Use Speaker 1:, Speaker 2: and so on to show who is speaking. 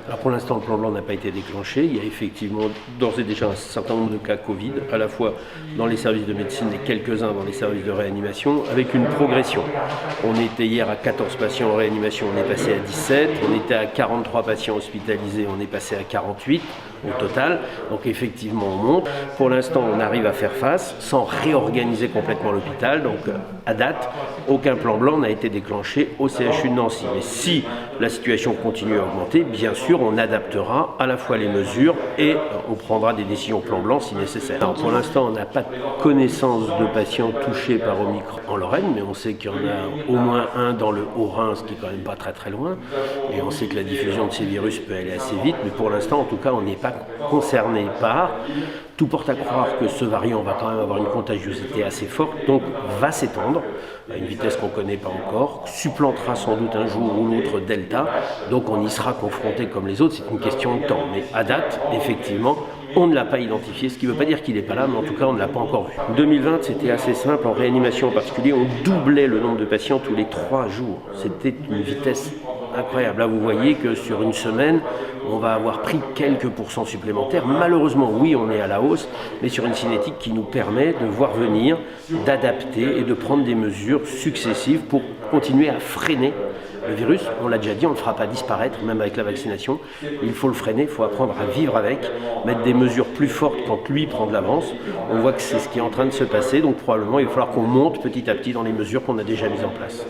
Speaker 1: Alors pour l'instant, le plan blanc n'a pas été déclenché. Il y a effectivement d'ores et déjà un certain nombre de cas Covid, à la fois dans les services de médecine et quelques-uns dans les services de réanimation, avec une progression. On était hier à 14 patients en réanimation, on est passé à 17. On était à 43 patients hospitalisés, on est passé à 48 au total. Donc effectivement, on monte. Pour l'instant, on arrive à faire face sans réorganiser complètement l'hôpital. Donc à date, aucun plan blanc n'a été déclenché au CHU de Nancy. Mais si la situation continue à augmenter, bien sûr, on adaptera à la fois les mesures et on prendra des décisions plan blanc si nécessaire. Alors, pour l'instant, on n'a pas de connaissance de patients touchés par Omicron en Lorraine, mais on sait qu'il y en a au moins un dans le Haut-Rhin, ce qui est quand même pas très très loin. Et on sait que la diffusion de ces virus peut aller assez vite, mais pour l'instant, en tout cas, on n'est pas concerné par. Tout porte à croire que ce variant va quand même avoir une contagiosité assez forte, donc va s'étendre à une vitesse qu'on ne connaît pas encore, supplantera sans doute un jour ou l'autre Delta, donc on y sera confronté comme les autres, c'est une question de temps. Mais à date, effectivement, on ne l'a pas identifié, ce qui ne veut pas dire qu'il n'est pas là, mais en tout cas on ne l'a pas encore vu. 2020, c'était assez simple, en réanimation en particulier, on doublait le nombre de patients tous les 3 jours. C'était une vitesse incroyable. Là, vous voyez que sur une semaine, on va avoir pris quelques pourcents supplémentaires. Malheureusement, oui, on est à la hausse, mais sur une cinétique qui nous permet de voir venir, d'adapter et de prendre des mesures successives pour continuer à freiner le virus. On l'a déjà dit, on ne le fera pas disparaître, même avec la vaccination. Il faut le freiner, il faut apprendre à vivre avec, mettre des mesures plus fortes quand lui prend de l'avance. On voit que c'est ce qui est en train de se passer, donc probablement il va falloir qu'on monte petit à petit dans les mesures qu'on a déjà mises en place.